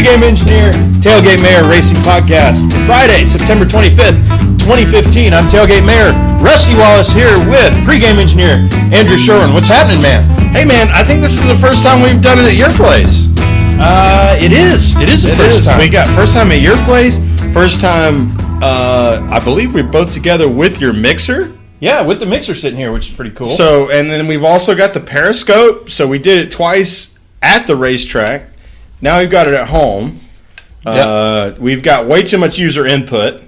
Pregame Engineer, Tailgate Mayor Racing Podcast. For Friday, September 25th, 2015, I'm Tailgate Mayor Rusty Wallace here with Pregame Engineer Andrew Sherwin. What's happening, man? Hey, man, I think this is the first time we've done it at your place. It is. It is the first time. We got first time at your place, first time, I believe we're both together with your mixer. Yeah, with the mixer sitting here, which is pretty cool. So, and then we've also got the Periscope. So we did it twice at the racetrack. Now we've got it at home. Yep. We've got way too much user input.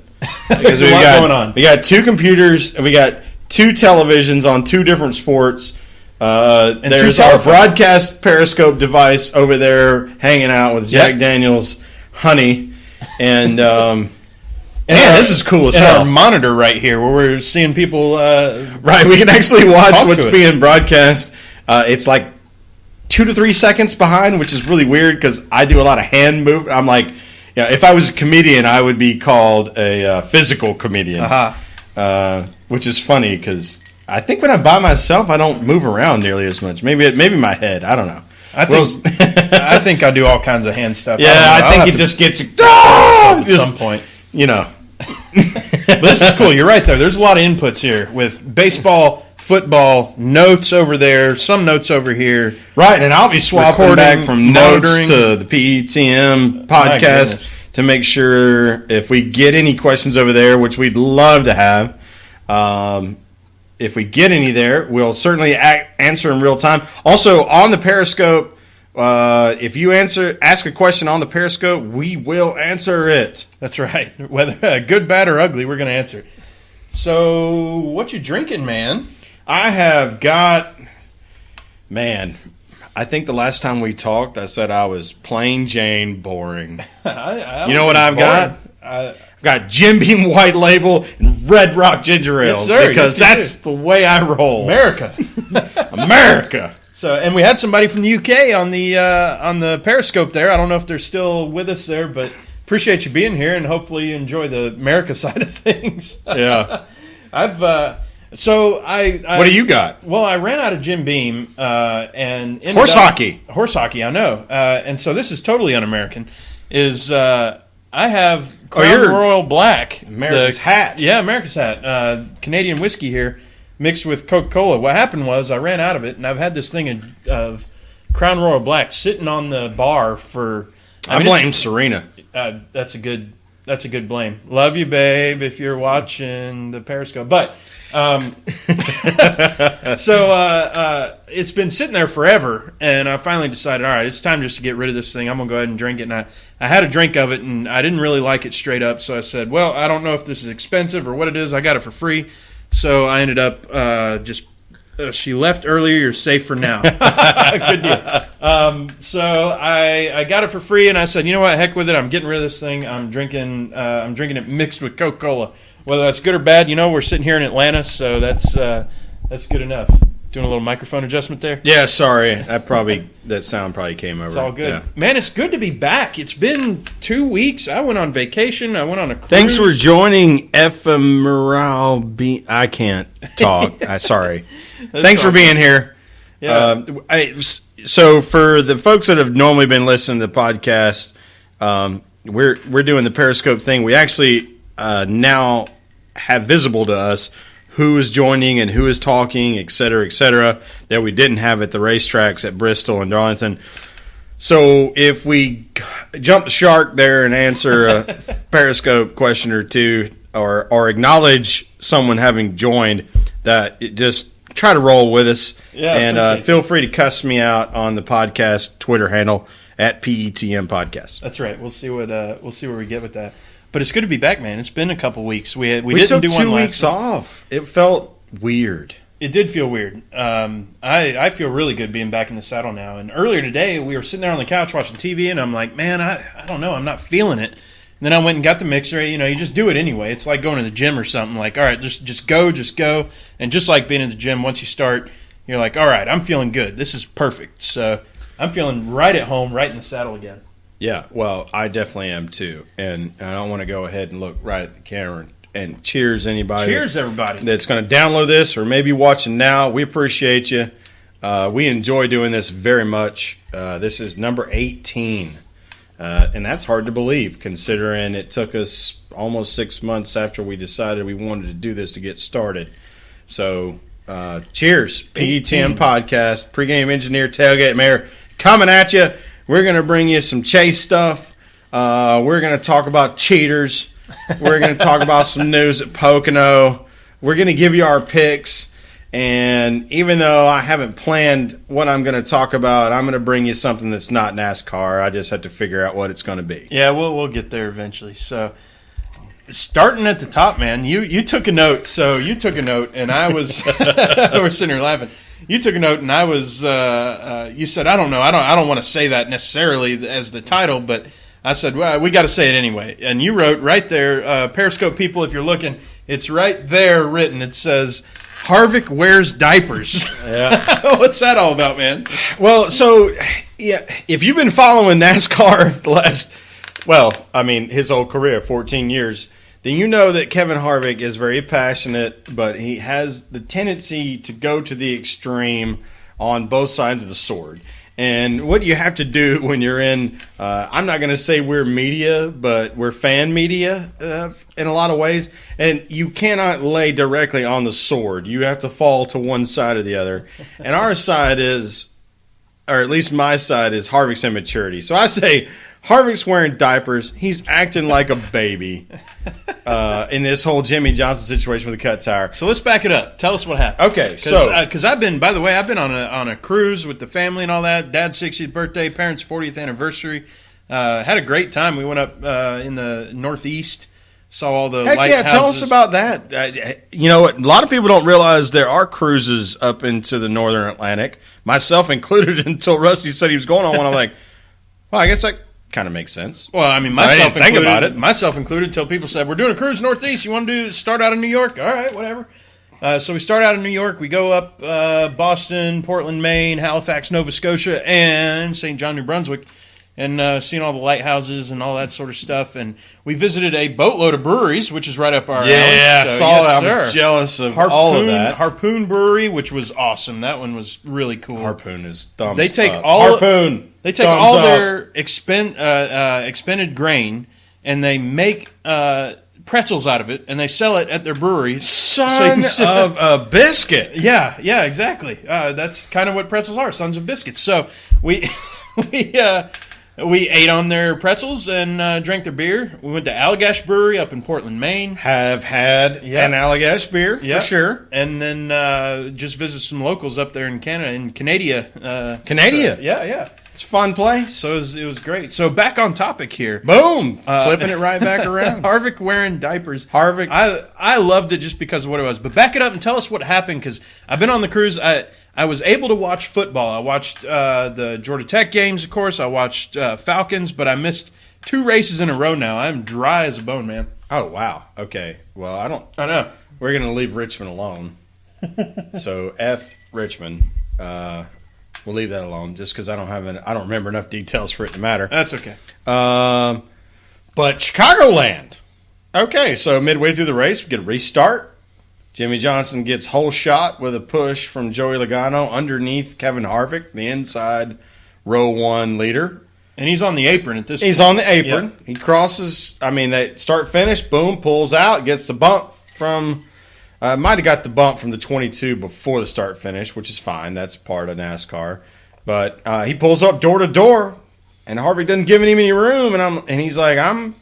There's a lot going on. We got two computers, and we got two televisions on two different sports. There's our broadcast Periscope device over there hanging out with Jack Daniels honey. And man, this is cool as hell. Our monitor right here where we're seeing people. Right, we can actually watch what's being broadcast. It's like 2 to 3 seconds behind, which is really weird because I do a lot of hand move. I'm like, if I was a comedian, I would be called a physical comedian, which is funny because I think when I'm by myself, I don't move around nearly as much. Maybe my head. I don't know. I think I do all kinds of hand stuff. Yeah, I think it just gets at some point. But this is cool. You're right, though. There's a lot of inputs here with baseball, football, notes over there, some notes over here. Right, and I'll be swapping back from notes to the PETM podcast to make sure if we get any questions over there, which we'd love to have, if we get any there, we'll certainly answer in real time. Also, on the Periscope, if you ask a question on the Periscope, we will answer it. That's right. Whether good, bad, or ugly, we're going to answer it. So, what you drinking, man? I have got, I think the last time we talked, I said I was plain Jane boring. You know what I've got? I've got Jim Beam White Label and Red Rock Ginger Ale. Yes, sir. Because that's the way I roll. America. America. So, and we had somebody from the UK on the Periscope there. I don't know if they're still with us there, but appreciate you being here, and hopefully you enjoy the America side of things. Yeah. What do you got? Well, I ran out of Jim Beam and horse hockey. Horse hockey, I know. And so this is totally un-American. I have Crown Royal Black, America's hat. Yeah, America's hat. Canadian whiskey here, mixed with Coca-Cola. What happened was I ran out of it, and I've had this thing of Crown Royal Black sitting on the bar for. I blame Serena. That's a good blame. Love you, babe, if you're watching the Periscope. But it's been sitting there forever, and I finally decided, all right, it's time just to get rid of this thing. I'm going to go ahead and drink it. And I had a drink of it, and I didn't really like it straight up. So I said, well, I don't know if this is expensive or what it is. I got it for free. So I ended up she left earlier. You're safe for now. Good deal. So I got it for free, and I said, you know what? Heck with it. I'm getting rid of this thing. I'm drinking it mixed with Coca-Cola. Whether that's good or bad, we're sitting here in Atlanta, so that's good enough. Doing a little microphone adjustment there. Yeah, sorry. That sound probably came over. It's all good. Yeah. Man, it's good to be back. It's been 2 weeks. I went on vacation. I went on a cruise. Thanks for joining Ephemeral I can't talk. Sorry. Thanks for being here. Yeah. So for the folks that have normally been listening to the podcast, we're doing the Periscope thing. We actually now have visible to us who is joining and who is talking, et cetera, that we didn't have at the racetracks at Bristol and Darlington. So if we jump the shark there and answer a Periscope question or two or acknowledge someone having joined, just try to roll with us. Yeah, and feel free to cuss me out on the podcast Twitter handle at PETM Podcast. That's right. We'll see where we get with that. But it's good to be back, man. It's been a couple weeks. We didn't took do one 2 last weeks off. It felt weird. It did feel weird. I feel really good being back in the saddle now. And earlier today, we were sitting there on the couch watching TV, and I'm like, man, I don't know. I'm not feeling it. And then I went and got the mixer. You just do it anyway. It's like going to the gym or something. Like, all right, just go. And just like being in the gym, once you start, you're like, all right, I'm feeling good. This is perfect. So I'm feeling right at home, right in the saddle again. Yeah, well, I definitely am too. And I don't want to go ahead and look right at the camera and cheers anybody. Cheers, everybody. That's going to download this or maybe watching now. We appreciate you. We enjoy doing this very much. This is number 18. And that's hard to believe, considering it took us almost 6 months after we decided we wanted to do this to get started. So, cheers. PETM Podcast, Pregame Engineer, Tailgate Mayor, coming at you. We're going to bring you some Chase stuff. We're going to talk about cheaters. We're going to talk about some news at Pocono. We're going to give you our picks. And even though I haven't planned what I'm going to talk about, I'm going to bring you something that's not NASCAR. I just have to figure out what it's going to be. Yeah, we'll get there eventually. So, starting at the top, man, you took a note. So you took a note, and I was we're sitting here laughing. You took a note, and I was. You said, I don't know, I don't want to say that necessarily as the title, but I said, well, we got to say it anyway. And you wrote right there, Periscope people, if you're looking, it's right there written. It says, Harvick wears diapers. Yeah. What's that all about, man? Well, so, yeah, if you've been following NASCAR his whole career, 14 years, then you know that Kevin Harvick is very passionate, but he has the tendency to go to the extreme on both sides of the sword. And what you have to do when you're in, I'm not going to say we're media, but we're fan media in a lot of ways. And you cannot lay directly on the sword. You have to fall to one side or the other. And our side is, or at least my side, is Harvick's immaturity. So I say Harvick's wearing diapers. He's acting like a baby in this whole Jimmy Johnson situation with the cut tire. So let's back it up. Tell us what happened. Okay, because I've been on a cruise with the family and all that. Dad's 60th birthday, parents' 40th anniversary. Had a great time. We went up in the Northeast, saw all the lighthouses. Yeah, tell us about that. You know what? A lot of people don't realize there are cruises up into the Northern Atlantic, myself included. Until Rusty said he was going on one, I'm like, well, I guess that kind of makes sense. Well, I mean, myself included, until people said, we're doing a cruise Northeast. You want to start out in New York? All right, whatever. So we start out in New York. We go up Boston, Portland, Maine, Halifax, Nova Scotia, and St. John, New Brunswick, and seen all the lighthouses and all that sort of stuff. And we visited a boatload of breweries, which is right up our alley. Yeah, so, saw that. I was jealous of all of that. Harpoon Brewery, which was awesome. That one was really cool. Harpoon is thumbs They take up. all Harpoon. They take all their expended grain and they make pretzels out of it, and they sell it at their brewery. Son of a biscuit. Yeah, exactly. That's kind of what pretzels are, sons of biscuits. So we we ate on their pretzels and drank their beer. We went to Allagash Brewery up in Portland, Maine. Have had an Allagash beer, for sure. And then just visited some locals up there in Canada, in Canada. Canada? Yeah. It's a fun place. So it was great. So back on topic here. Boom! Flipping it right back around. Harvick wearing diapers. Harvick. I loved it just because of what it was. But back it up and tell us what happened, because I've been on the cruise. I was able to watch football. I watched the Georgia Tech games, of course. I watched Falcons, but I missed 2 races in a row now. I'm dry as a bone, man. Oh, wow. Okay. Well, I know. We're going to leave Richmond alone. So, F Richmond. We'll leave that alone just because I don't remember enough details for it to matter. That's okay. But Chicagoland. Okay, so midway through the race, we get a restart. Jimmy Johnson gets whole shot with a push from Joey Logano underneath Kevin Harvick, the inside row 1 leader. And he's on the apron at this point. He's on the apron. Yep. He crosses. They start-finish, boom, pulls out, gets the bump from might have got the bump from the 22 before the start-finish, which is fine. That's part of NASCAR. But he pulls up door to door, and Harvick doesn't give him any room, and he's like, I'm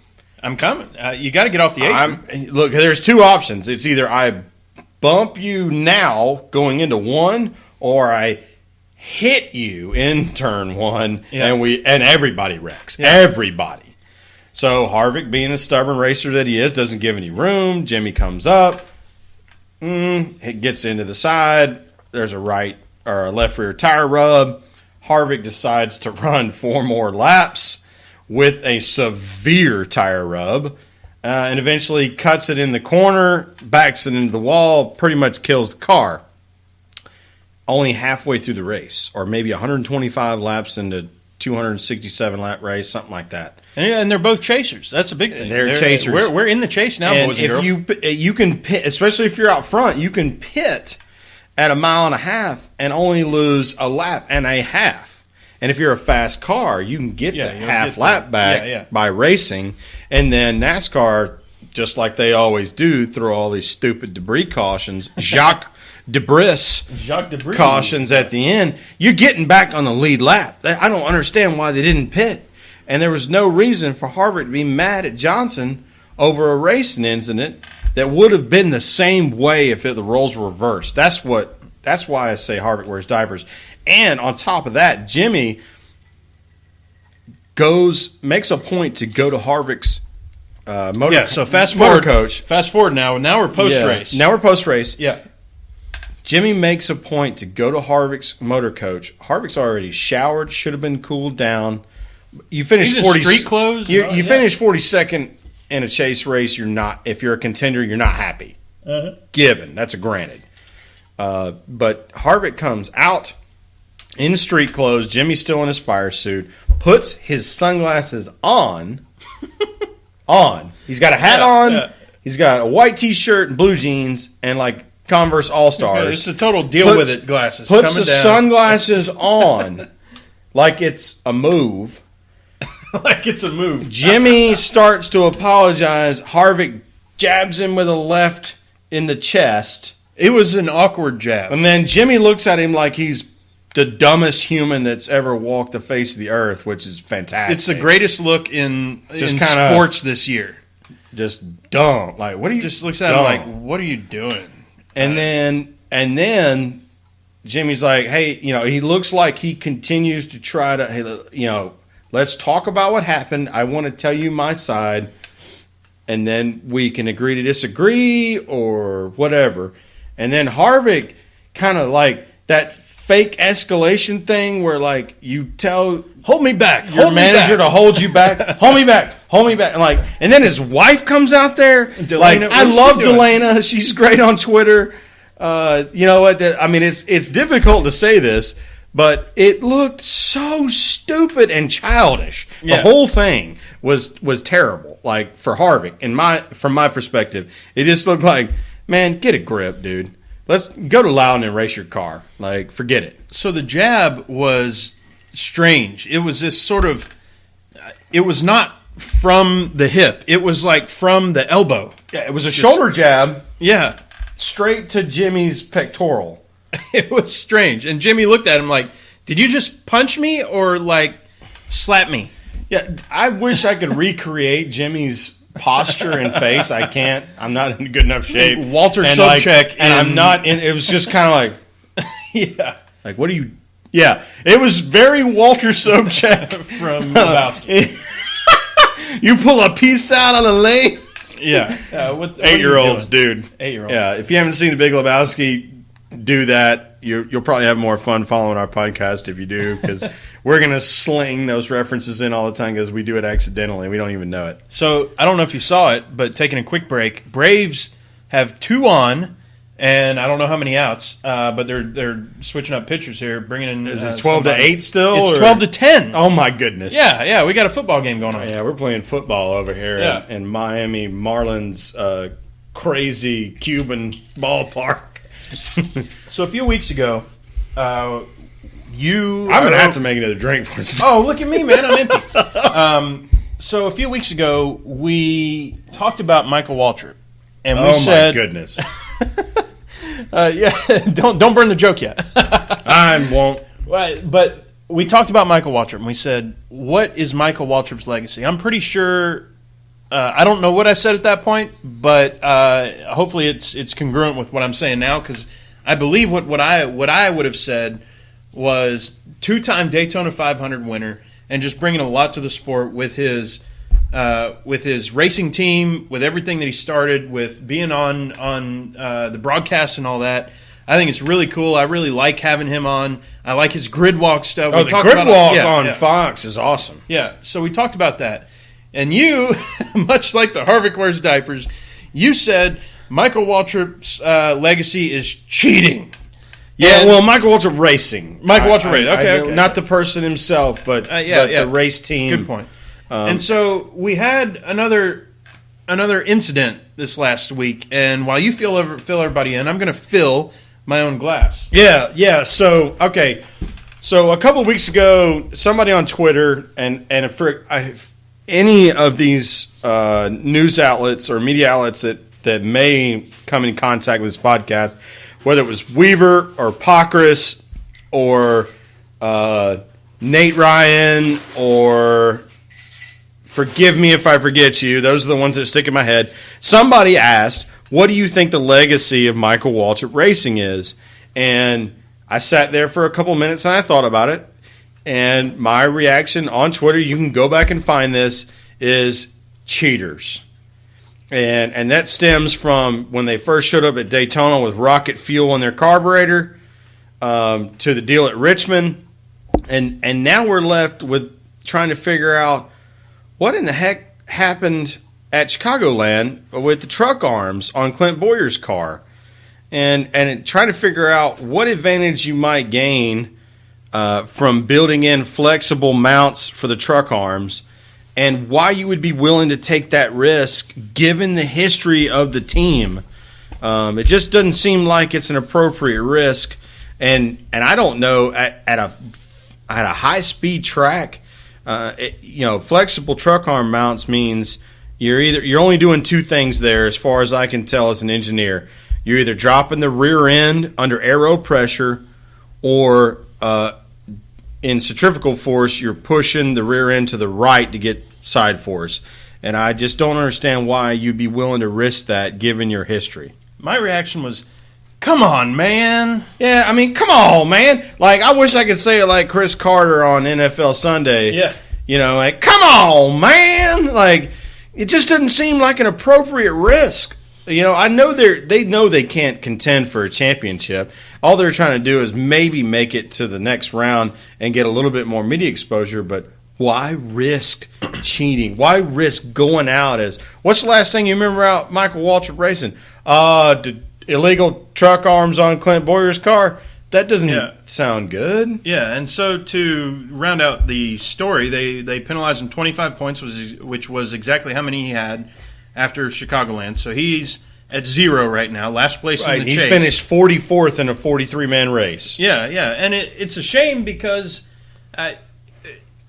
coming. You got to get off the apron. Look, there's 2 options. It's either I bump you now going into 1, or I hit you in turn 1, and everybody wrecks. Yeah. Everybody. So Harvick, being the stubborn racer that he is, doesn't give any room. Jimmy comes up. It gets into the side. There's a right or a left rear tire rub. Harvick decides to run 4 more laps with a severe tire rub, and eventually cuts it in the corner, backs it into the wall, pretty much kills the car. Only halfway through the race, or maybe 125 laps into 267 lap race, something like that. And they're both chasers. That's a big thing. They're chasers. We're in the chase now, boys and girls. You can pit, especially if you're out front, you can pit at 1.5 miles and only lose a lap and a half. And if you're a fast car, you can get the half lap back by racing. And then NASCAR, just like they always do, throw all these stupid debris cautions, Jacques Debris cautions at the end. You're getting back on the lead lap. I don't understand why they didn't pit. And there was no reason for Harvick to be mad at Johnson over a racing incident that would have been the same way if the roles were reversed. That's why I say Harvick wears diapers. And on top of that, Jimmy makes a point to go to Harvick's so fast forward, coach. Fast forward now. Now we're post race. Now we're post race. Yeah. Jimmy makes a point to go to Harvick's motor coach. Harvick's already showered, should have been cooled down. You finish 40 street clothes. You finish 42nd in a chase race. You're not. If you're a contender, you're not happy. Given that's a granted. But Harvick comes out in street clothes. Jimmy's still in his fire suit. Puts his sunglasses on. He's got a hat on. Yeah. He's got a white T-shirt and blue jeans and like Converse All-Stars. It's a total deal with it glasses. Puts the sunglasses on like it's a move. Like it's a move. Jimmy starts to apologize. Harvick jabs him with a left in the chest. It was an awkward jab. And then Jimmy looks at him like he's the dumbest human that's ever walked the face of the earth, which is fantastic. It's the greatest look in sports this year. Just dumb. Like, what are you? Just looks at him like, what are you doing? And then Jimmy's like, hey, he looks like he continues to try to, hey, let's talk about what happened. I want to tell you my side, and then we can agree to disagree or whatever. And then Harvick kind of like that fake escalation thing where like you tell hold me back your manager to hold you back, hold me back, and then his wife comes out there. Delana, I love Delana. She's great on Twitter. You know what? I mean, it's difficult to say this, but it looked so stupid and childish. The whole thing was terrible. Like for Harvick, from my perspective, it just looked like, man, get a grip, dude. Let's go to Loudon and race your car. Like, forget it. So the jab was strange. It was this sort of – it was not from the hip. It was like from the elbow. Yeah, it was a shoulder jab. Yeah. Straight to Jimmy's pectoral. It was strange. And Jimmy looked at him like, did you just punch me or, like, slap me? Yeah, I wish I could recreate Jimmy's posture and face. I can't. I'm not in good enough shape. Walter Sobchak. And I'm not in. It was just kind of like, yeah. Like, what are you? Yeah. It was very Walter Sobchak from Lebowski. You pull a piece out on the lane. Yeah. 8-year-olds, dude. 8-year-olds. Yeah. If you haven't seen The Big Lebowski, do that. You'll probably have more fun following our podcast if you do, because we're going to sling those references in all the time because we do it accidentally. We don't even know it. So I don't know if you saw it, but taking a quick break, Braves have 2 on, and I don't know how many outs, but they're switching up pitchers here, bringing in. Is it 12-8 still? It's 12-10. Oh my goodness! Yeah, we got a football game going on. Yeah, we're playing football over here in Miami Marlins, crazy Cuban ballpark. So a few weeks ago, I'm going to have to make another drink for us. Oh, look at me, man. I'm empty. So a few weeks ago, we talked about Michael Waltrip. And we said, my goodness. Don't burn the joke yet. I won't. But we talked about Michael Waltrip, and we said, what is Michael Waltrip's legacy? I'm pretty sure I don't know what I said at that point, but hopefully it's congruent with what I'm saying now, because I believe what I would have said was 2-time Daytona 500 winner and just bringing a lot to the sport with his racing team, with everything that he started, with being on the broadcast and all that. I think it's really cool. I really like having him on. I like his grid walk stuff. Oh, the grid walk on Fox is awesome. Yeah, so we talked about that. And you, much like the Harvick wears diapers, you said Michael Waltrip's legacy is cheating. Yeah, well, Michael Waltrip racing. Michael Waltrip racing. Okay. Not the person himself, but the race team. Good point. And so we had another incident this last week, and while you fill everybody in, I'm going to fill my own glass. Yeah. So, okay. So a couple of weeks ago, somebody on Twitter and any of these news outlets or media outlets that may come in contact with this podcast, whether it was Weaver or Pockrass or Nate Ryan or forgive me if I forget you, those are the ones that stick in my head. Somebody asked, what do you think the legacy of Michael Waltrip Racing is? And I sat there for a couple minutes and I thought about it. And my reaction on Twitter, you can go back and find this, is cheaters. And that stems from when they first showed up at Daytona with rocket fuel in their carburetor, to the deal at Richmond. And now we're left with trying to figure out what in the heck happened at Chicagoland with the truck arms on Clint Boyer's car. And trying to figure out what advantage you might gain from building in flexible mounts for the truck arms, and why you would be willing to take that risk given the history of the team. It just doesn't seem like it's an appropriate risk, and I don't know at a high speed track, flexible truck arm mounts means you're only doing two things there, as far as I can tell as an engineer. You're either dropping the rear end under aero pressure, or in centrifugal force, you're pushing the rear end to the right to get side force. And I just don't understand why you'd be willing to risk that given your history. My reaction was, come on, man. Yeah, I mean, come on, man. Like, I wish I could say it like Chris Carter on NFL Sunday. Yeah. Like, come on, man. Like, it just doesn't seem like an appropriate risk. I know they know they can't contend for a championship. All they're trying to do is maybe make it to the next round and get a little bit more media exposure. But why risk cheating? Why risk going out as – what's the last thing you remember out Michael Waltrip Racing? Illegal truck arms on Clint Boyer's car? That doesn't sound good. Yeah, and so to round out the story, they penalized him 25 points, which was exactly how many he had after Chicagoland. So he's at 0 right now, last place in the chase. He finished 44th in a 43-man race. Yeah, and it's a shame because, I'm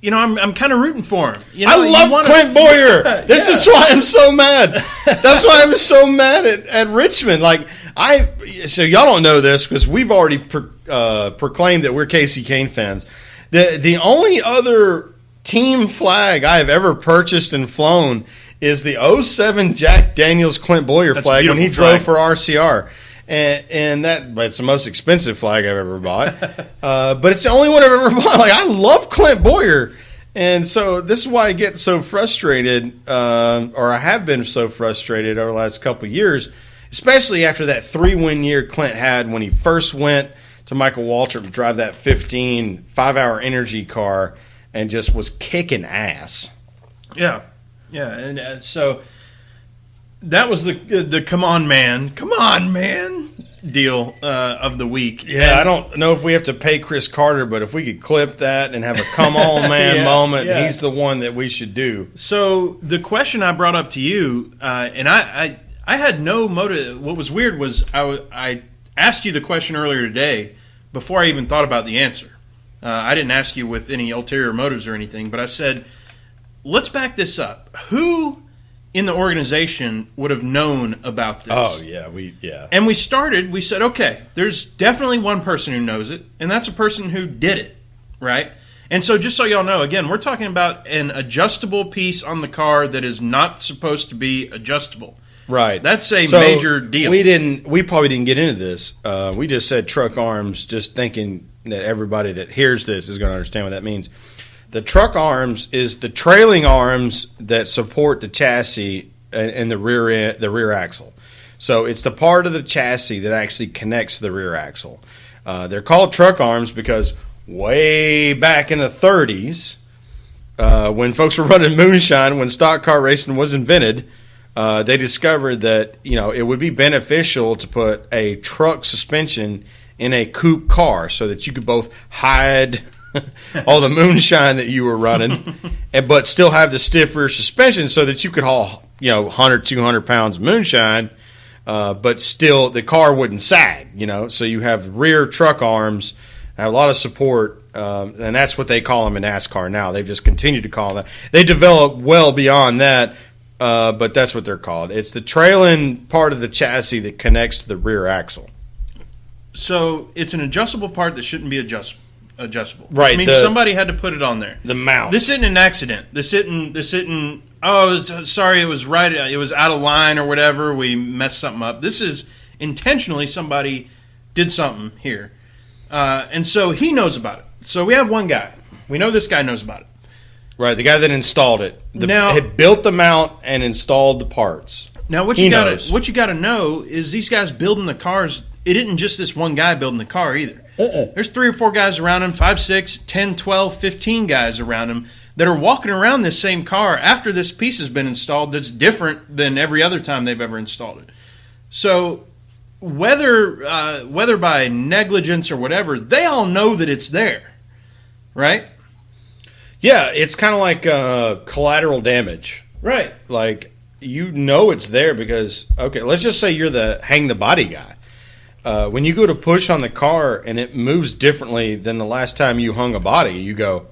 kind of rooting for him. I love Clint Boyer. This is why I'm so mad. That's why I'm so mad at Richmond. So y'all don't know this because we've already proclaimed that we're Casey Kane fans. The only other team flag I have ever purchased and flown is the 07 Jack Daniels Clint Boyer flag when he drove for RCR. And it's the most expensive flag I've ever bought. But it's the only one I've ever bought. I love Clint Boyer. And so this is why I get so frustrated, or I have been so frustrated over the last couple of years, especially after that 3-win year Clint had when he first went to Michael Waltrip to drive that 5-hour energy car and just was kicking ass. Yeah. Yeah, and so that was the come on man deal of the week. Yeah, I don't know if we have to pay Chris Carter, but if we could clip that and have a come on man moment, he's the one that we should do. So the question I brought up to you, and I had no motive. What was weird was I asked you the question earlier today before I even thought about the answer. I didn't ask you with any ulterior motives or anything, but I said, let's back this up. Who in the organization would have known about this? Oh, yeah. And we said, okay, there's definitely one person who knows it, and that's a person who did it, right? And so just so y'all know, again, we're talking about an adjustable piece on the car that is not supposed to be adjustable. Right. That's a major deal. We probably didn't get into this. We just said truck arms, just thinking that everybody that hears this is going to understand what that means. The truck arms is the trailing arms that support the chassis and the rear axle. So it's the part of the chassis that actually connects to the rear axle. They're called truck arms because way back in the 30s, when folks were running moonshine, when stock car racing was invented, they discovered that it would be beneficial to put a truck suspension in a coupe car so that you could both hide all the moonshine that you were running, but still have the stiffer suspension so that you could haul 100, 200 pounds of moonshine, but still the car wouldn't sag. So you have rear truck arms, have a lot of support, and that's what they call them in NASCAR now. They've just continued to call them that. They develop well beyond that, but that's what they're called. It's the trailing part of the chassis that connects to the rear axle. So it's an adjustable part that shouldn't be adjustable. Right. Which means somebody had to put it on there. The mount. This isn't an accident. This isn't. Oh, sorry, it was right. It was out of line or whatever. We messed something up. This is intentionally somebody did something here, and so he knows about it. So we have one guy. We know this guy knows about it. Right, the guy that installed it. Now, had built the mount and installed the parts. Now, what you got to know is these guys building the cars. It isn't just this one guy building the car either. There's 3 or 4 guys around him, 5, 6, 10, 12, 15 guys around him that are walking around this same car after this piece has been installed that's different than every other time they've ever installed it. So whether by negligence or whatever, they all know that it's there, right? Yeah, it's kind of like collateral damage. Right. Like, you know it's there because, okay, let's just say you're the hang the body guy. When you go to push on the car and it moves differently than the last time you hung a body, you go,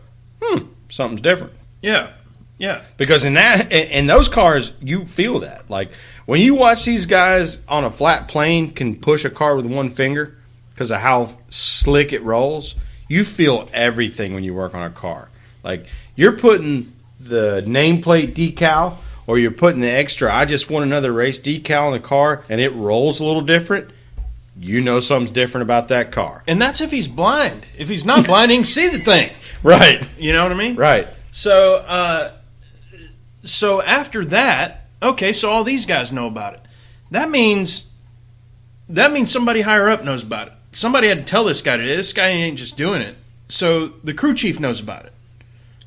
something's different. Yeah, yeah. Because in those cars, you feel that. Like, when you watch these guys on a flat plane can push a car with one finger because of how slick it rolls, you feel everything when you work on a car. Like, you're putting the nameplate decal or you're putting the extra I just won another race decal on the car and it rolls a little different, you know something's different about that car. And that's if he's blind. If he's not blind, he can see the thing. Right. You know what I mean? Right. So so after that, okay, so all these guys know about it. That means somebody higher up knows about it. Somebody had to tell this guy today. This guy ain't just doing it. So the crew chief knows about it.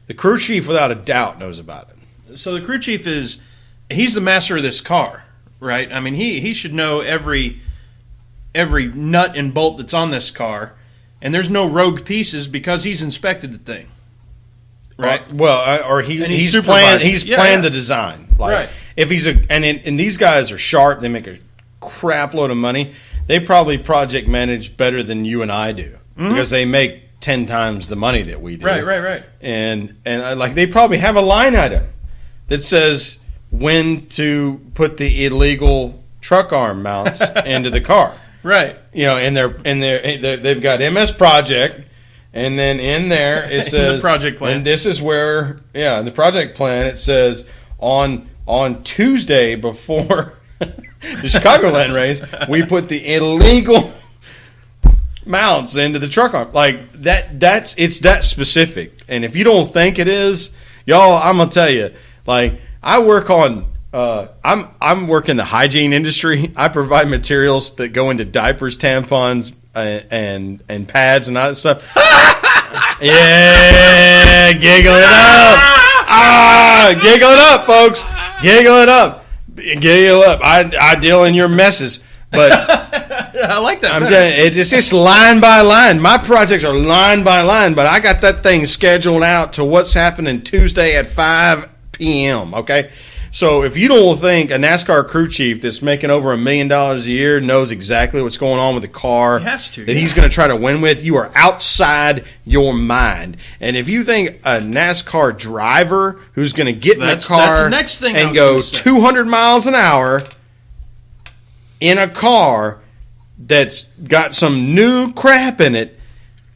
The crew chief, without a doubt, knows about it. So the crew chief he's the master of this car, right? I mean, he should know every nut and bolt that's on this car, and there's no rogue pieces because he's inspected the thing, right? Or he's planned the design. Like, right. If he's and these guys are sharp, they make a crap load of money. They probably project manage better than you and I do because they make 10 times the money that we do. Right. And like, they probably have a line item that says when to put the illegal truck arm mounts into the car. Right. You know, and they've got MS Project, and then in there it says the project plan. And this is where, in the project plan it says on Tuesday before the Chicagoland race, we put the illegal mounts into the truck arm. Like, it's that specific. And if you don't think it is, y'all, I'm gonna tell you, like, I work on. I'm working the hygiene industry. I provide materials that go into diapers, tampons, and pads and all that stuff. Yeah, giggle it up. Giggle it up, folks. Giggle it up. Giggle up. I deal in your messes, but I like that. It's just line by line. My projects are line by line, but I got that thing scheduled out to what's happening Tuesday at 5 p.m. Okay. So if you don't think a NASCAR crew chief that's making over $1 million a year knows exactly what's going on with the car he has to, that he's going to try to win with, you are outside your mind. And if you think a NASCAR driver who's going to get in a car the next thing and go 200 miles an hour in a car that's got some new crap in it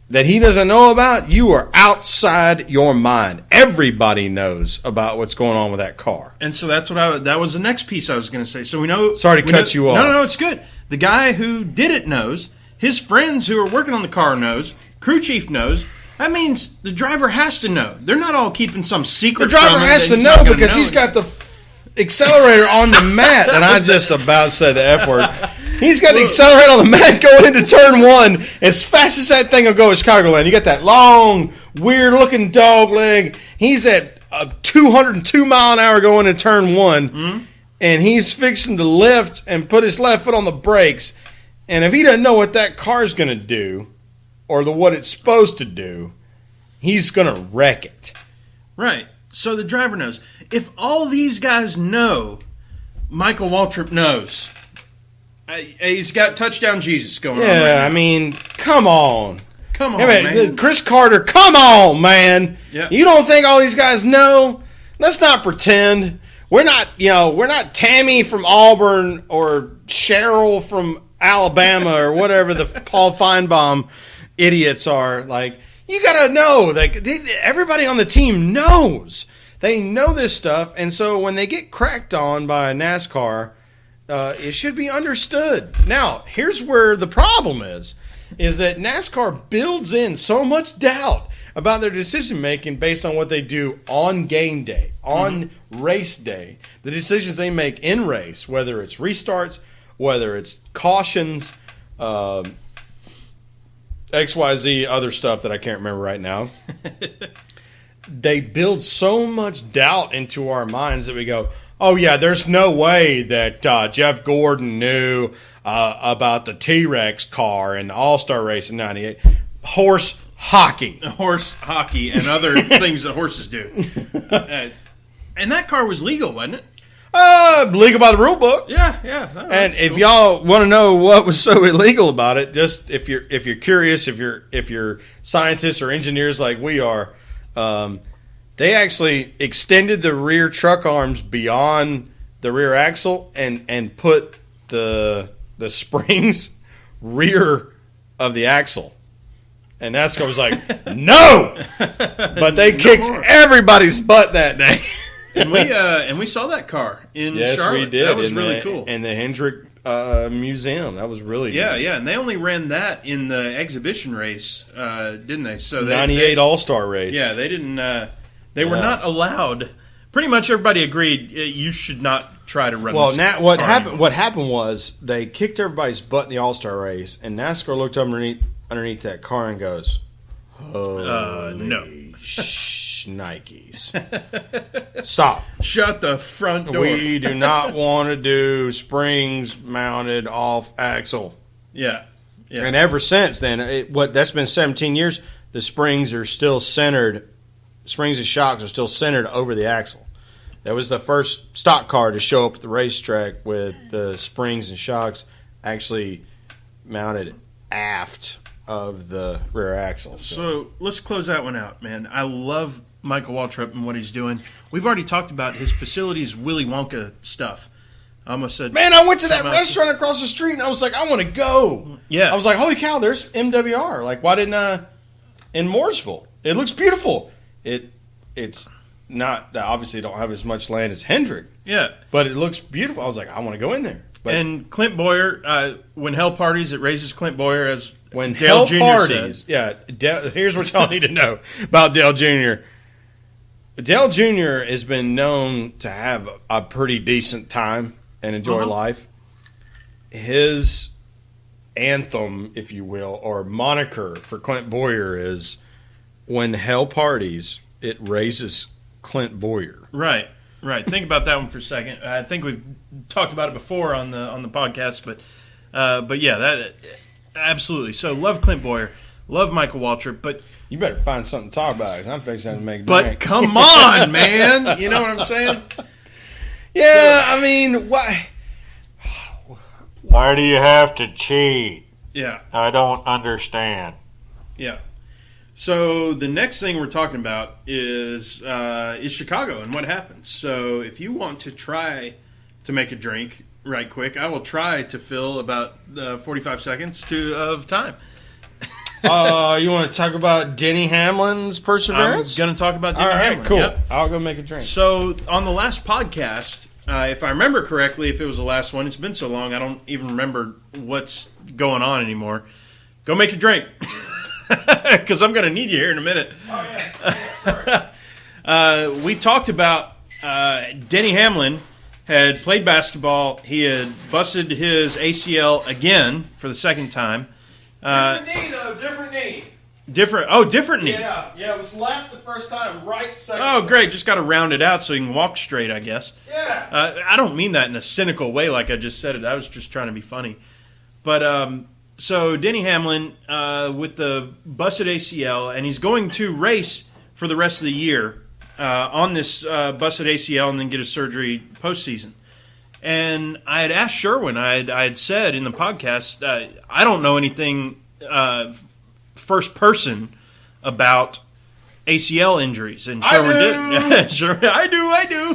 that he doesn't know about, you are outside your mind. Everybody knows about what's going on with that car. And so that's that was the next piece I was going to say. So we know. Sorry to cut you off. No, it's good. The guy who did it knows. His friends who are working on the car knows. Crew chief knows. That means the driver has to know. They're not all keeping some secret. The driver has to know because he's got the accelerator on the mat, and I just about said the F word. He's got the accelerator on the mat going into turn 1 as fast as that thing will go at Chicagoland. You got that long, weird-looking dog leg. He's at 202 mile an hour going into turn 1, and he's fixing to lift and put his left foot on the brakes. And if he doesn't know what that car's going to do or what it's supposed to do, he's going to wreck it. Right. So the driver knows. If all these guys know, Michael Waltrip knows. He's got touchdown Jesus going on right now. I mean, come on. Come on, Hey, man. Chris Carter, come on, man. Yeah. You don't think all these guys know? Let's not pretend. We're not Tammy from Auburn or Cheryl from Alabama or whatever the Paul Feinbaum idiots are. Like, you got to know. Like, everybody on the team knows. They know this stuff. And so when they get cracked on by a NASCAR, it should be understood. Now, here's where the problem is that NASCAR builds in so much doubt about their decision making based on what they do on game day, on race day, the decisions they make in race, whether it's restarts, whether it's cautions, XYZ, other stuff that I can't remember right now. They build so much doubt into our minds that we go, oh, yeah, there's no way that Jeff Gordon knew about the T-Rex car in the All-Star race in 98. Horse hockey. And other things that horses do. And that car was legal, wasn't it? Legal by the rule book. Yeah. Oh, And if cool. y'all want to know what was so illegal about it, just if you're curious, if you're scientists or engineers like we are, they actually extended the rear truck arms beyond the rear axle and put the springs rear of the axle. And NASCAR was like, no! But they kicked everybody's butt that day. And we saw that car in Yes, Charlotte. we did. That was really cool. In the Hendrick Museum. That was really good. Yeah, and they only ran that in the exhibition race, didn't they? So 98 All-Star race. Yeah, they didn't. They were not allowed. Pretty much everybody agreed you should not try to run. Well, this now car anymore. what happened was they kicked everybody's butt in the All-Star race, and NASCAR looked underneath that car and goes, no. Nikes. Stop. Shut the front door. We do not want to do springs mounted off axle. Yeah. And ever since then, that's been 17 years, the springs are still centered. Springs and shocks are still centered over the axle. That was the first stock car to show up at the racetrack with the springs and shocks actually mounted aft of the rear axle. So let's close that one out, man. I love Michael Waltrip and what he's doing. We've already talked about his facilities Willy Wonka stuff. I almost said, man, I went to that restaurant across the street and I was like, I want to go. Yeah. I was like, holy cow, there's MWR. Like, why didn't in Mooresville? It looks beautiful. It's not, obviously don't have as much land as Hendrick. Yeah. But it looks beautiful. I was like, I want to go in there. But and Clint Boyer, when hell parties, it raises Clint Boyer as when Dale hell Jr. parties, said. here's what y'all need to know about Dale Jr. Dale Jr. has been known to have a pretty decent time and enjoy life. His anthem, if you will, or moniker for Clint Boyer is, when hell parties, it raises Clint Boyer. Right. Think about that one for a second. I think we've talked about it before on the podcast, but yeah, that absolutely. So love Clint Boyer, love Michael Waltrip, but you better find something to talk about because I'm fixing to make. But drink. come on, man, you know what I'm saying? Yeah, I mean, why? Why do you have to cheat? Yeah, I don't understand. yeah. So the next thing we're talking about is Chicago and what happens. So if you want to try to make a drink right quick, I will try to fill about 45 seconds of time. You want to talk about Denny Hamlin's perseverance? I'm going to talk about Denny All right, Hamlin. cool. Yep. I'll go make a drink. So on the last podcast, if I remember correctly, if it was the last one, it's been so long, I don't even remember what's going on anymore. Go make a drink. Because I'm going to need you here in a minute. Oh, yeah. Sorry. We talked about Denny Hamlin had played basketball. He had busted his ACL again for the second time. Different knee, though. Different knee. Different knee. Yeah, it was left the first time, right second. Oh, great. Just got to round it out so you can walk straight, I guess. Yeah. I don't mean that in a cynical way like I just said it. I was just trying to be funny. But so Denny Hamlin with the busted ACL, and he's going to race for the rest of the year on this busted ACL and then get a surgery postseason. And I had asked Sherwin, I had said in the podcast, I don't know anything first person about ACL injuries, and I Sherwin do. did. Sure, I do.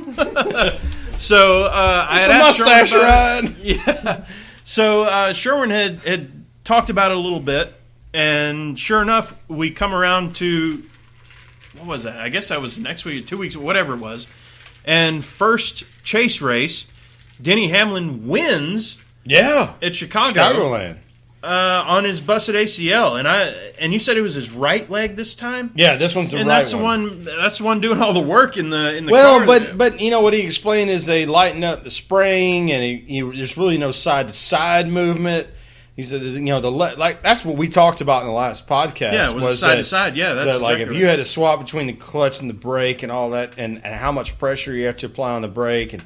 So I It's had a asked Sherwin mustache about it. ride. Yeah. So Sherwin had talked about it a little bit, and sure enough, we come around to, what was that? I guess that was next week, 2 weeks, whatever it was. And first chase race, Denny Hamlin wins Yeah. at Chicago. Chicagoland. On his busted ACL, and you said it was his right leg this time. Yeah, this one's the And right that's one. that's the one doing all the work in the Well, car. but you know what he explained is they lighten up the spring, and there's really no side to side movement. He said, like that's what we talked about in the last podcast. Yeah, it was side to side. Yeah, that's like exactly if you right. had to swap between the clutch and the brake and all that, and how much pressure you have to apply on the brake, and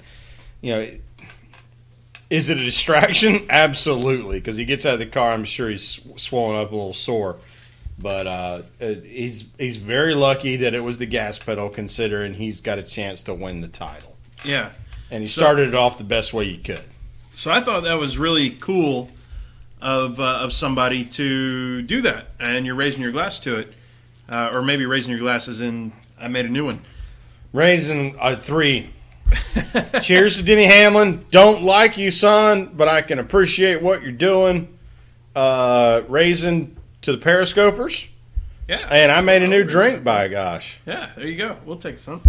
is it a distraction? Absolutely, because he gets out of the car, I'm sure he's swollen up a little sore. But he's very lucky that it was the gas pedal, considering he's got a chance to win the title. Yeah. And he started it off the best way he could. So I thought that was really cool of somebody to do that, and you're raising your glass to it, or maybe raising your glass as in I made a new one. Raising a 3. Cheers to Denny Hamlin. Don't like you, son, but I can appreciate what you're doing. Raising to the Periscopers. Yeah. And I made a new drink, by gosh. Yeah, there you go. We'll take some.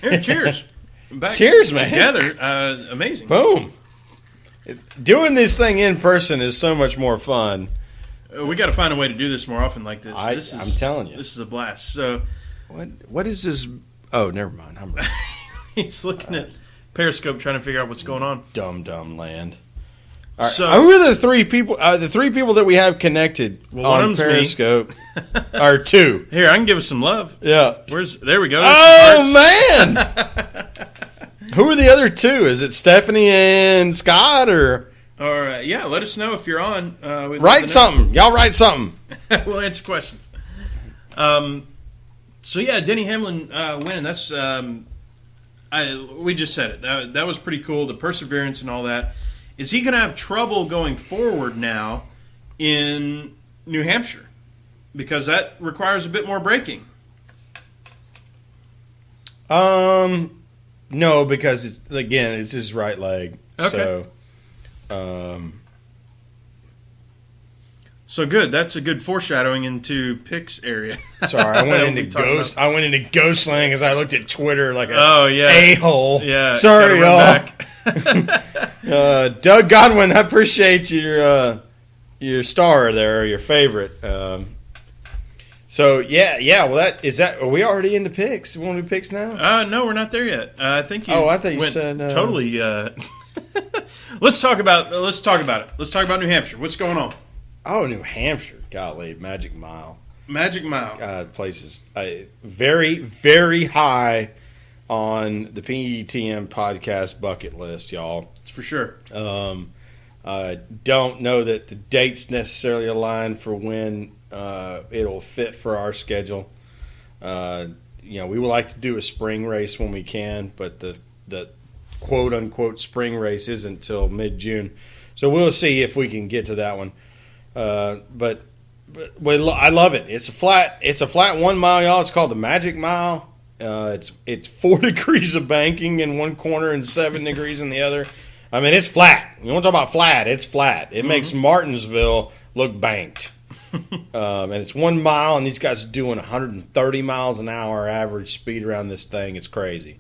Here, cheers. Back Cheers, man. Together, amazing. Boom. Doing this thing in person is so much more fun. We got to find a way to do this more often like this. I'm telling you. This is a blast. So What is this? Oh, never mind. I'm right. he's looking at Periscope trying to figure out what's going on. Dumb land. All right. So- Who are the 3 people? The 3 people that we have connected Well, one on of them's me. Periscope are 2. Here, I can give us some love. Yeah. There we go. There's some Oh man! Who are the other 2? Is it Stephanie and Scott or yeah, let us know if you're on. We'd love to write know. something? Y'all write something. We'll answer questions. So yeah, Denny Hamlin winning. That's we just said it. That was pretty cool. The perseverance and all that. Is he going to have trouble going forward now in New Hampshire? Because that requires a bit more braking. No, because it's his right leg. Okay. So good. That's a good foreshadowing into picks area. Sorry, I went We'll into be talking ghost. I went into Ghostland as I looked at Twitter like yeah. a-hole. Yeah. Sorry, gotta run y'all. back. Doug Godwin, I appreciate your star there, your favorite. So yeah. Well, are we already into picks? You want to do picks now? No, we're not there yet. I think you. I thought you went said totally. Let's talk about it. Let's talk about New Hampshire. What's going on? Oh, New Hampshire, golly, Magic Mile. Magic Mile. God, places very, very high on the PETM podcast bucket list, y'all. For sure. I don't know that the dates necessarily align for when it'll fit for our schedule. We would like to do a spring race when we can, but the quote unquote spring race isn't until mid-June, so we'll see if we can get to that one. But I love it. It's a flat 1 mile, y'all. It's called the Magic Mile. It's 4 degrees of banking in one corner and 7 degrees in the other. I mean, it's flat. You want to talk about flat? It's flat. It makes Martinsville look banked. And it's 1 mile, and these guys are doing 130 miles an hour average speed around this thing. It's crazy.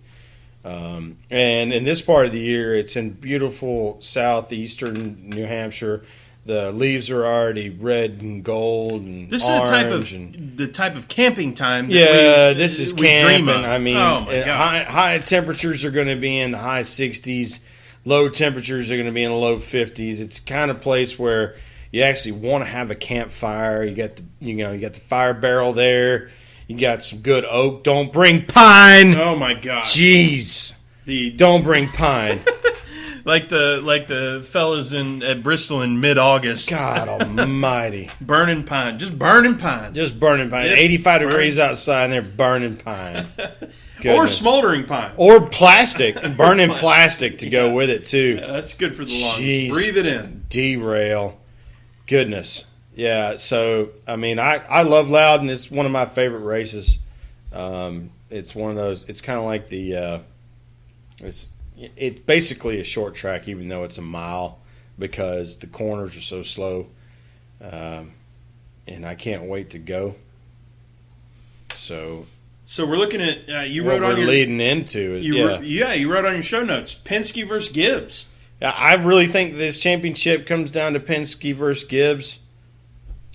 And in this part of the year, it's in beautiful southeastern New Hampshire. The leaves are already red and gold and This orange. is the type of camping time. This is we dream camping. of. I mean, oh my God. high temperatures are going to be in the high 60s. Low temperatures are going to be in the low 50s. It's the kind of place where you actually want to have a campfire. You got the fire barrel there. You got some good oak. Don't bring pine. Oh my God. Jeez. Don't bring pine. like the fellas at Bristol in mid-August. God almighty. Burning pine. Just burning pine. Just burning pine. Yep. 85 degrees outside and they're burning pine. Or Goodness. smoldering pine. Or plastic. Burning plastic to go with it too. Yeah, that's good for the lungs. Jeez. Breathe it in. Derail. Goodness. Yeah, so, I mean, I love Loudon. It's one of my favorite races. It's one of those, it's kind of like it's basically a short track, even though it's a mile, because the corners are so slow. And I can't wait to go. So we're looking at, you what wrote on we're your... leading into is, you wrote on your show notes, Penske versus Gibbs. I really think this championship comes down to Penske versus Gibbs.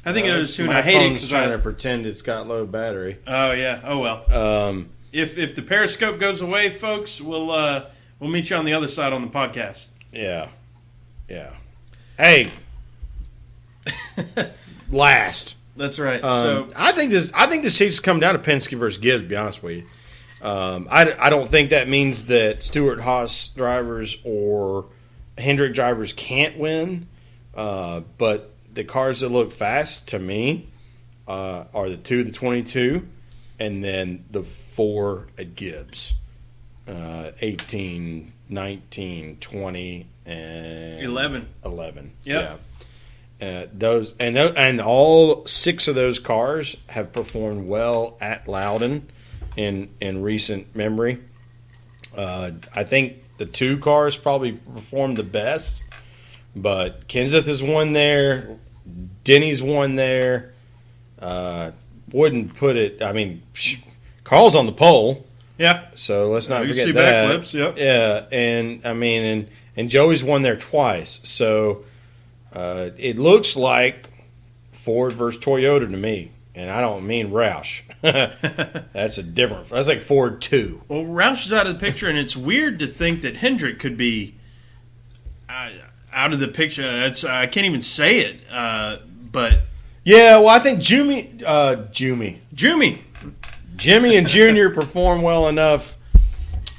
I think it is too, and my I hate it phone's because trying to pretend it's got low battery. Oh yeah. Oh well. If the Periscope goes away, folks, we'll meet you on the other side on the podcast. Yeah. Hey. Last. That's right. I think this chase has come down to Penske versus Gibbs. To be honest with you, I don't think that means that Stewart Haas drivers or Hendrick drivers can't win, but the cars that look fast to me are the 22, and then the 4 at Gibbs, 18, 19, 20, and 11. Yep. Yeah. And all 6 of those cars have performed well at Loudon in recent memory. I think the 2 cars probably performed the best, but Kenseth has won there, Denny's won there. Wouldn't put it. I mean, Carl's on the pole. Yeah. So let's not forget see that. backflips. Yep. Yeah, and I mean, and Joey's won there twice. So it looks like Ford versus Toyota to me, and I don't mean Roush. That's like Ford 2. Well, Roush is out of the picture, and it's weird to think that Hendrick could be out of the picture. I can't even say it, but yeah. Well, I think Jimmy and Junior perform well enough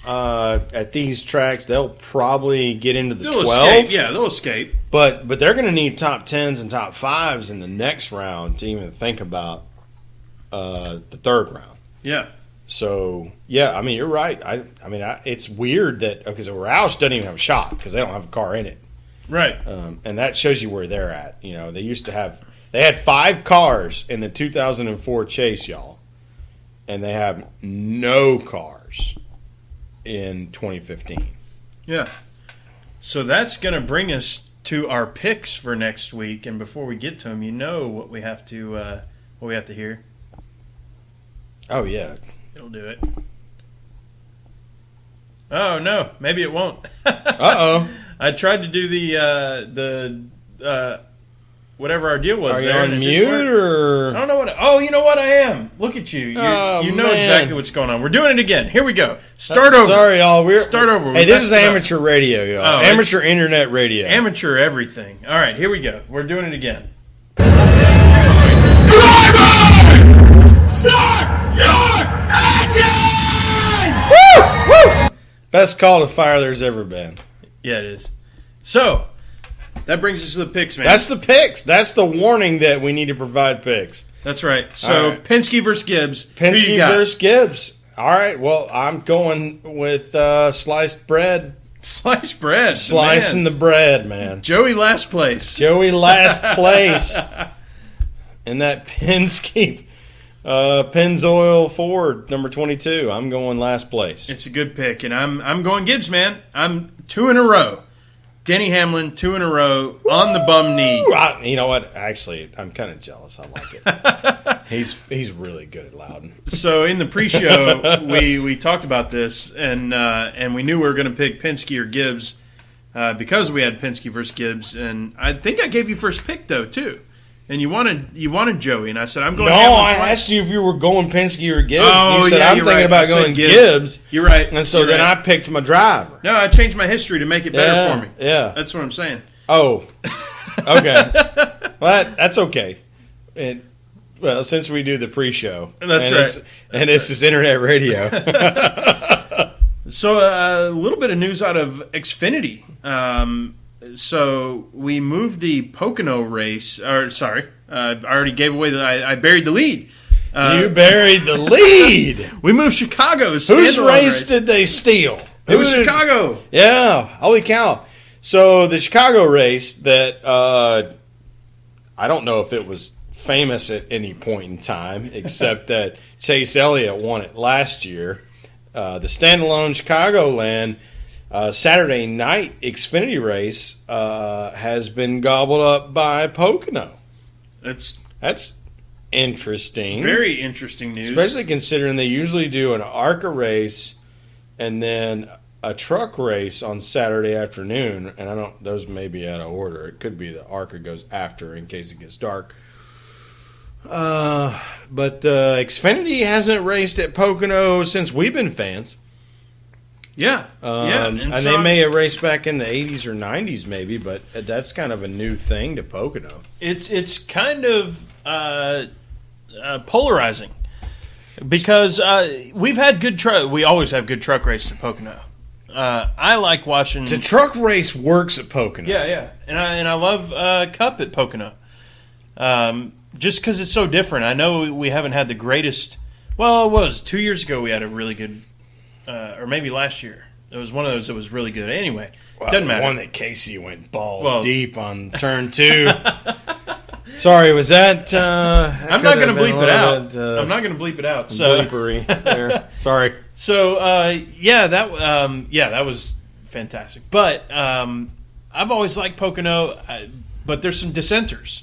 at these tracks. They'll probably get into the 12. Escape. Yeah, they'll escape. But they're going to need top 10s and top 5s in the next round to even think about the third round. Yeah. So, yeah, I mean, you're right. It's weird that because Roush doesn't even have a shot because they don't have a car in it. Right. And that shows you where they're at. You know, they had 5 cars in the 2004 chase, y'all. And they have no cars in 2015. Yeah. So that's going to bring us to our picks for next week. And before we get to them, you know what we have to hear. Oh yeah, it'll do it. Oh no, maybe it won't. Uh-oh. I tried to do the whatever our deal was. Are you there, on mute or? I don't know what. Oh, you know what? I am. Look at you. You know exactly what's going on. We're doing it again. Here we go. Start over. Sorry, y'all. Start over. Hey, this is amateur radio, y'all. Oh, amateur internet radio. Amateur everything. All right, here we go. We're doing it again. Start your engine! Woo! Best call to fire there's ever been. Yeah, it is. So, that brings us to the picks, man. That's the picks. That's the warning that we need to provide picks. That's right. So, right. Penske versus Gibbs. Penske versus Gibbs. All right. Well, I'm going with sliced bread. Sliced bread. Slicing the bread, man. Joey last place. Joey last place. In that Penske Pennzoil Ford, number 22. I'm going last place. It's a good pick, and I'm going Gibbs, man. I'm 2 in a row. Denny Hamlin, 2 in a row on the bum knee. You know what? Actually, I'm kind of jealous. I like it. He's really good at Loudon. So in the pre-show, we talked about this, and we knew we were going to pick Penske or Gibbs because we had Penske versus Gibbs, and I think I gave you first pick though too. And you wanted Joey, and I said I'm going. No, Hamlin I twice. asked you if you were going Penske or Gibbs. Oh, you said yeah, I'm you're thinking right. about I said going Gibbs. You're right. And so You're then right. I picked my driver. No, I changed my history to make it better for me. Yeah, That's what I'm saying. Oh, okay. Well, that's okay. Well, since we do the pre-show, That's right. This is internet radio. So a little bit of news out of Xfinity. So we moved the Pocono race. I already gave away I buried the lead. You buried the lead. We moved Chicago's. Whose race did they steal? It was Chicago. Yeah, holy cow! So the Chicago race that I don't know if it was famous at any point in time, except that Chase Elliott won it last year. The standalone Chicagoland Saturday night Xfinity race has been gobbled up by Pocono. That's interesting. very interesting news. Especially considering they usually do an ARCA race and then a truck race on Saturday afternoon. And those may be out of order. It could be the ARCA goes after in case it gets dark. But Xfinity hasn't raced at Pocono since we've been fans. Yeah. And they may have raced back in the 80s or 90s maybe, but that's kind of a new thing to Pocono. It's kind of polarizing because we've had good truck. We always have good truck races at Pocono. I like watching. The truck race works at Pocono. Yeah, and I love Cup at Pocono. Just because it's so different. I know we haven't had the greatest. Well, it was 2 years ago we had a really good, or maybe last year. It was one of those that was really good. Anyway, doesn't matter. The one that Casey went balls deep on turn 2. Sorry, was that? I'm not going to bleep it out. I'm not going to bleep it out. So bleepery there. Sorry. So that was fantastic. But I've always liked Pocono, but there's some dissenters.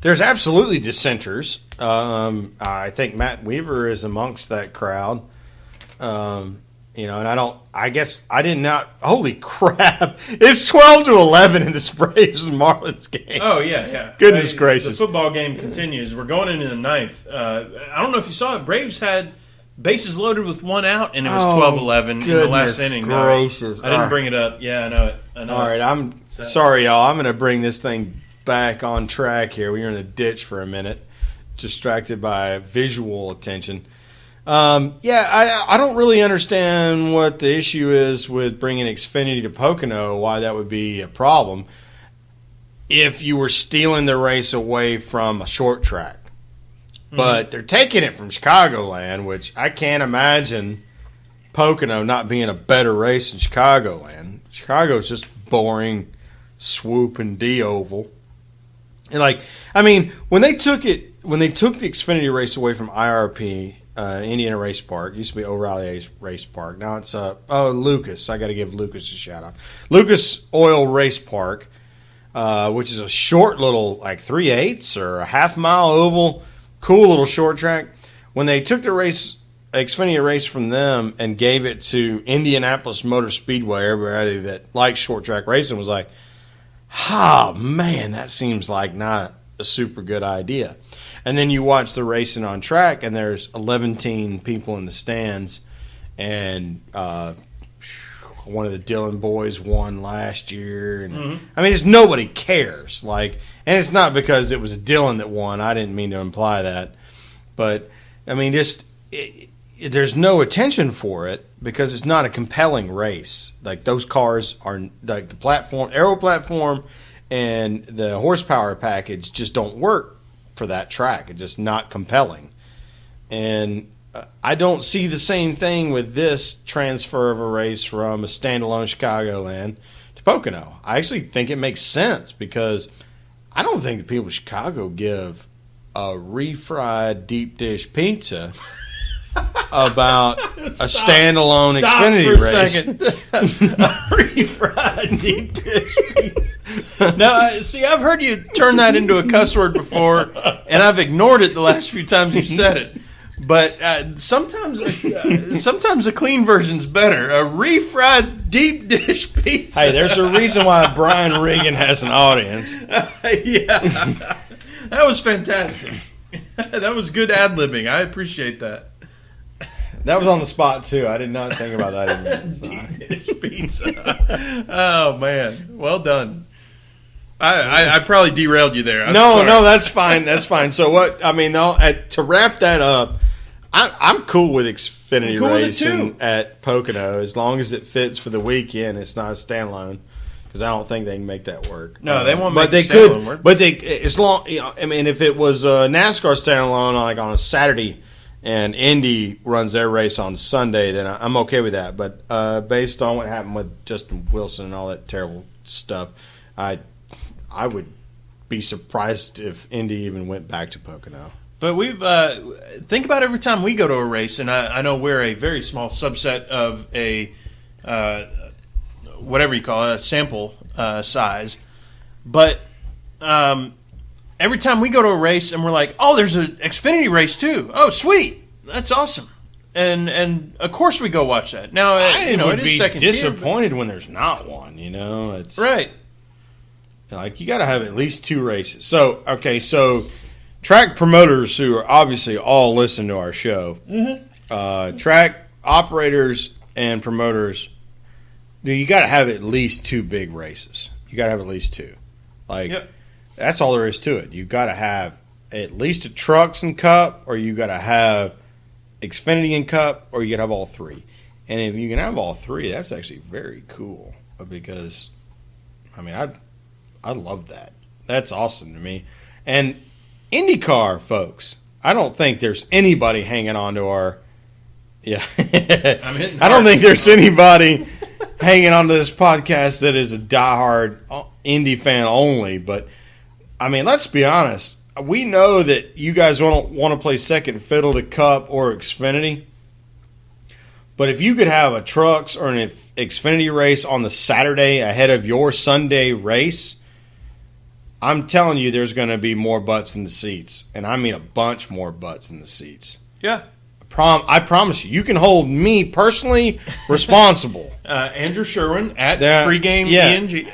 There's absolutely dissenters. I think Matt Weaver is amongst that crowd. And I guess I did not. Holy crap! It's 12-11 in this Braves and Marlins game. Oh yeah. Goodness gracious! The football game continues. We're going into the ninth. I don't know if you saw it. Braves had bases loaded with one out, and it was 12-11 in the last inning. Gracious! I didn't bring it up. Yeah, I know it. All right, I'm sorry, y'all. I'm going to bring this thing back on track here. We were in the ditch for a minute, distracted by visual attention. I don't really understand what the issue is with bringing Xfinity to Pocono, why that would be a problem if you were stealing the race away from a short track. Mm-hmm. But they're taking it from Chicagoland, which I can't imagine Pocono not being a better race than Chicagoland. Chicago's just boring, swoop and D-oval. And when they took the Xfinity race away from IRP, Indiana Race Park, used to be O'Reilly Race Park. Now it's Lucas. I got to give Lucas a shout out. Lucas Oil Race Park, which is a short little 3/8 or a half-mile oval, cool little short track. When they took the Xfinity race from them and gave it to Indianapolis Motor Speedway, everybody that likes short track racing was like, man, that seems like not a super good idea. And then you watch the racing on track, and there's 11 people in the stands, and one of the Dillon boys won last year. And just nobody cares. And it's not because it was a Dillon that won. I didn't mean to imply that, but there's no attention for it because it's not a compelling race. Those cars are the platform, aero platform, and the horsepower package just don't work for that track. It's just not compelling. And I don't see the same thing with this transfer of a race from a standalone Chicagoland to Pocono. I actually think it makes sense because I don't think the people of Chicago give a refried deep dish pizza about a standalone Xfinity race. Refried deep dish pizza. Now, see, I've heard you turn that into a cuss word before, and I've ignored it the last few times you've said it. But sometimes a clean version's better. A refried deep dish pizza. Hey, there's a reason why Brian Regan has an audience. Yeah, that was fantastic. That was good ad-libbing. I appreciate that. That was on the spot, too. I did not think about that even. Deep dish pizza. Oh, man. Well done. I probably derailed you there. No, that's fine. That's fine. So to wrap that up, I'm cool with Xfinity racing at Pocono as long as it fits for the weekend. It's not a standalone because I don't think they can make that work. No, they won't make standalone work. But they as long. If it was a NASCAR standalone on a Saturday and Indy runs their race on Sunday, then I'm okay with that. But based on what happened with Justin Wilson and all that terrible stuff, I would be surprised if Indy even went back to Pocono. But we've think about every time we go to a race, and I know we're a very small subset of a whatever you call it, a sample size. But every time we go to a race and we're like, oh, there's an Xfinity race too. Oh, sweet, that's awesome. And of course we go watch that. Now it would is be second disappointed when there's not one. It's right. Like you got to have at least 2 races. So track promoters who are obviously all listen to our show, track operators and promoters, you got to have at least 2 big races. You got to have at least 2. That's all there is to it. You got to have at least a Trucks and Cup, or you got to have Xfinity and Cup, or you got to have all 3. And if you can have all 3, that's actually very cool because, I love that. That's awesome to me. And IndyCar, folks, I don't think there's anybody hanging on to our – yeah. I don't think there's anybody hanging on to this podcast that is a diehard Indy fan only. But, let's be honest. We know that you guys want to play second fiddle to Cup or Xfinity. But if you could have a Trucks or an Xfinity race on the Saturday ahead of your Sunday race, I'm telling you there's going to be more butts in the seats. And I mean a bunch more butts in the seats. Yeah. I promise you. You can hold me personally responsible. Andrew Sherwin at Pregame ENG.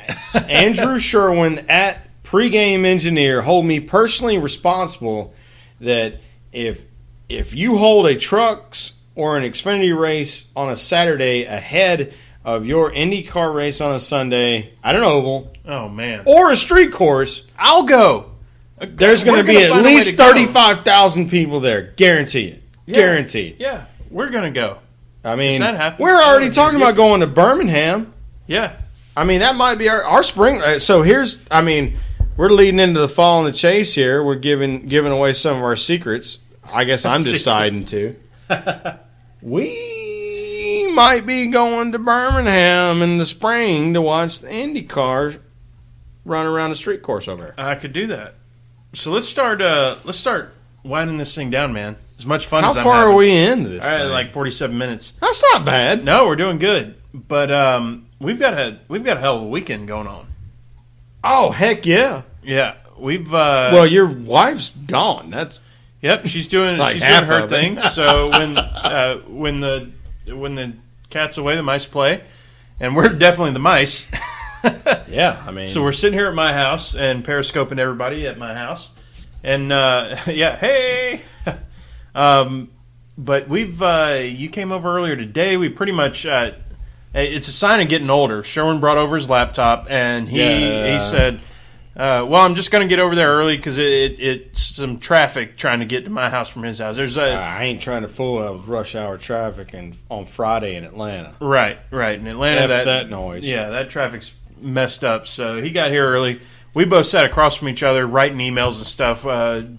Andrew Sherwin at Pregame Engineer, hold me personally responsible that if you hold a Trucks or an Xfinity race on a Saturday ahead of your IndyCar race on a Sunday at an oval, oh man, or a street course, I'll go. There's going to be at least 35,000 people there, guarantee it. Yeah. Guaranteed. Yeah, we're going to go. If that happens, we're already talking about going to Birmingham. Yeah. That might be our spring. So here's, we're leading into the fall and the chase here. We're giving away some of our secrets. I guess I'm deciding to. We might be going to Birmingham in the spring to watch the Indy cars run around the street course over there. I could do that. So let's start winding this thing down, man. As much fun as I'm having. How far are we into this? All right, thing? like 47 minutes. That's not bad. No, we're doing good. But we've got a hell of a weekend going on. Oh, heck yeah. Yeah. We've well, your wife's gone. That's Yep, she's doing like she's doing her it. thing. So when the cat's away, the mice play. And we're definitely the mice. Yeah, So we're sitting here at my house and periscoping everybody at my house. And hey. But we've you came over earlier today. We pretty much it's a sign of getting older. Sherwin brought over his laptop and he said, "Well, I'm just going to get over there early because it's some traffic trying to get to my house from his house." There's I ain't trying to fool with rush hour traffic on Friday in Atlanta. Right in Atlanta. That noise. Yeah, that traffic's messed up. So he got here early. We both sat across from each other, writing emails and stuff,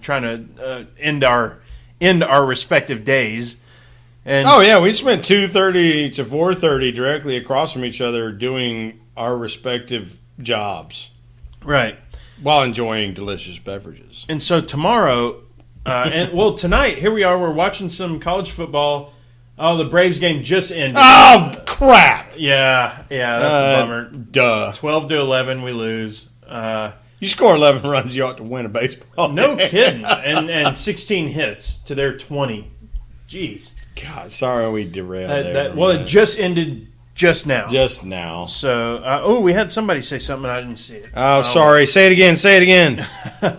trying to end our respective days. And we spent 2:30 to 4:30 directly across from each other doing our respective jobs, right, while enjoying delicious beverages. And so tomorrow, tonight, here we are. We're watching some college football. Oh, the Braves game just ended. Oh crap! Yeah, that's a bummer. Duh. 12-11, we lose. You score 11 runs, you ought to win a baseball. No kidding. And 16 hits to their 20. Jeez. God, sorry we derailed there. It just ended just now. Just now. So, we had somebody say something I didn't see it. Oh, sorry. Say it again.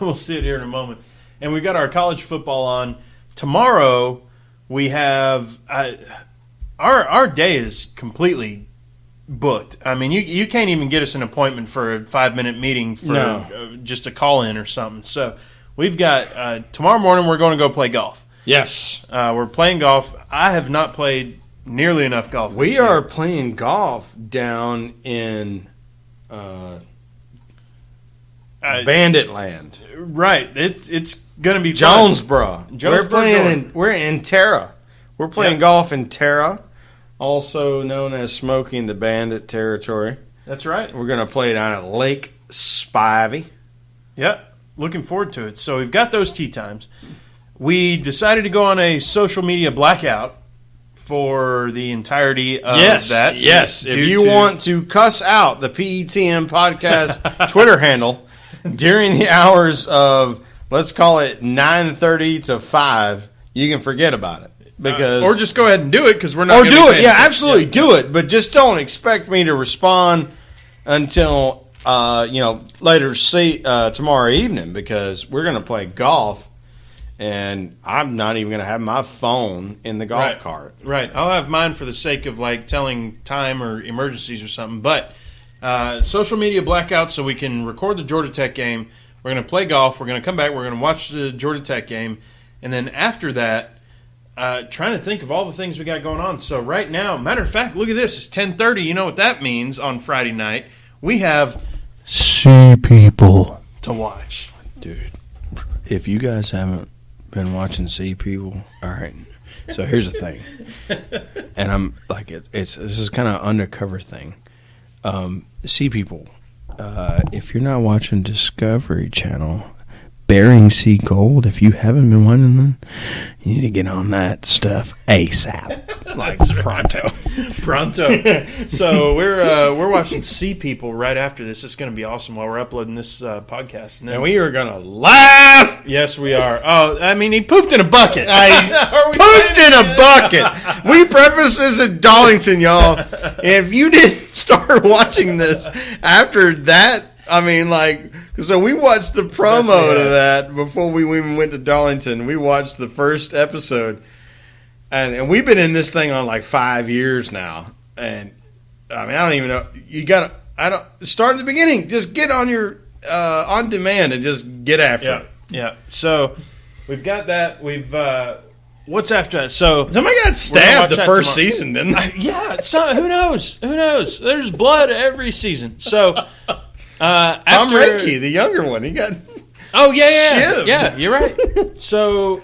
We'll see it here in a moment. And we've got our college football on. Tomorrow, we have our day is completely booked. I mean, you can't even get us an appointment for a 5-minute meeting for just a call-in or something. So we've got tomorrow morning we're going to go play golf. Yes. We're playing golf. I have not played nearly enough golf this year. We are playing golf down in Bandit Land. Right. It's going to be Jonesboro. Jonesboro. We're in Terra. We're playing golf in Terra, also known as Smoking the Bandit territory. That's right. We're going to play down at Lake Spivey. Yeah, looking forward to it. So we've got those tee times. We decided to go on a social media blackout for the entirety of that. Yes, if you want to cuss out the PETM podcast Twitter handle during the hours of, let's call it 9:30 to 5, you can forget about it. Because or just go ahead and do it because we're not. Or gonna do be it, paying yeah, attention. absolutely, do it. But just don't expect me to respond until later tomorrow evening, because we're going to play golf, and I'm not even going to have my phone in the golf cart. Right, I'll have mine for the sake of like telling time or emergencies or something. But social media blackout so we can record the Georgia Tech game. We're going to play golf. We're going to come back. We're going to watch the Georgia Tech game, and then after that. Trying to think of all the things we got going on. So right now, matter of fact, look at this. It's 10:30. You know what that means on Friday night. We have Sea People to watch. Dude, if you guys haven't been watching Sea People, all right. So here's the thing. And I'm like, this is kind of undercover thing. Sea People, if you're not watching Discovery Channel, Bering Sea Gold, if you haven't been watching them, you need to get on that stuff ASAP. Like pronto. Pronto. So we're watching Sea People right after this. It's going to be awesome while we're uploading this podcast. And we are going to laugh. Yes, we are. Oh, I mean, he pooped in a bucket. Pooped in a bucket. We preface this at Darlington, y'all. If you didn't start watching this after that, I mean, like, so we watched the promo to that before we even went to Darlington. We watched the first episode, and we've been in this thing on like 5 years now. And I mean, I don't even know. You got to, start at the beginning. Just get on your on demand and just get after it. Yeah. So we've got that. We've what's after that? So somebody got stabbed the first season, didn't they? Yeah. So who knows? Who knows? There's blood every season. So. Tom Reiki, the younger one, he got shivved. Yeah, you're right. So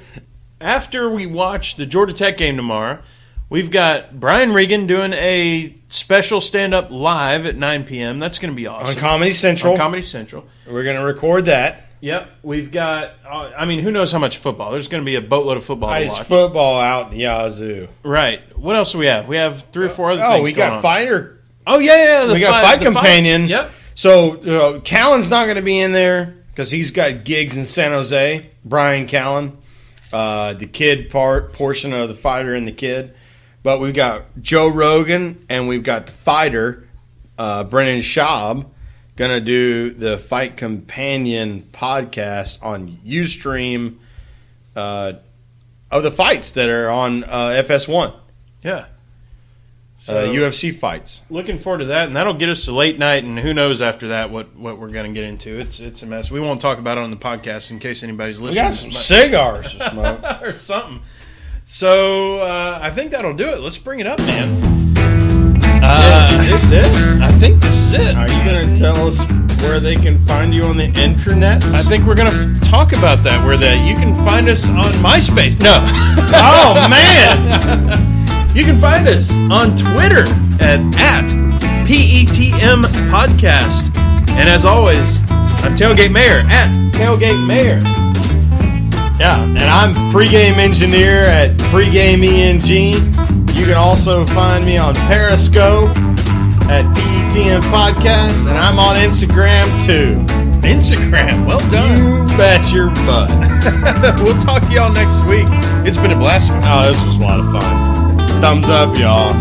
after we watch the Georgia Tech game tomorrow, we've got Brian Regan doing a special stand-up live at 9 p.m. That's going to be awesome. On Comedy Central. We're going to record that. Yep. We've got, I mean, who knows how much football. There's going to be a boatload of football to watch. Ice football out in Yazoo. Right. What else do we have? We have 3 or 4 other things we got Fighter. Oh, yeah. We got Fight Companion. Yep. So, Callan's not going to be in there because he's got gigs in San Jose. Brian Callan, the kid portion of the Fighter and the kid. But we've got Joe Rogan and we've got the Fighter, Brennan Schaub, going to do the Fight Companion podcast on Ustream of the fights that are on FS1. Yeah. So, UFC fights. Looking forward to that, and that'll get us to late night, and who knows after that what we're going to get into. It's a mess. We won't talk about it on the podcast in case anybody's listening. We got some cigars to smoke. or something. So I think that'll do it. Let's bring it up, man. Is this it? I think this is it. Are you going to tell us where they can find you on the intranets? I think we're going to talk about that, where you can find us on MySpace. No. Oh, man. You can find us on Twitter at PETM Podcast. And as always, I'm Tailgate Mayor at Tailgate Mayor. Yeah, and I'm Pregame Engineer at Pregame ENG. You can also find me on Periscope at PETM Podcast, and I'm on Instagram too. Instagram, well done. You bet your butt. We'll talk to y'all next week. It's been a blast. Oh, this was a lot of fun. Thumbs up, y'all.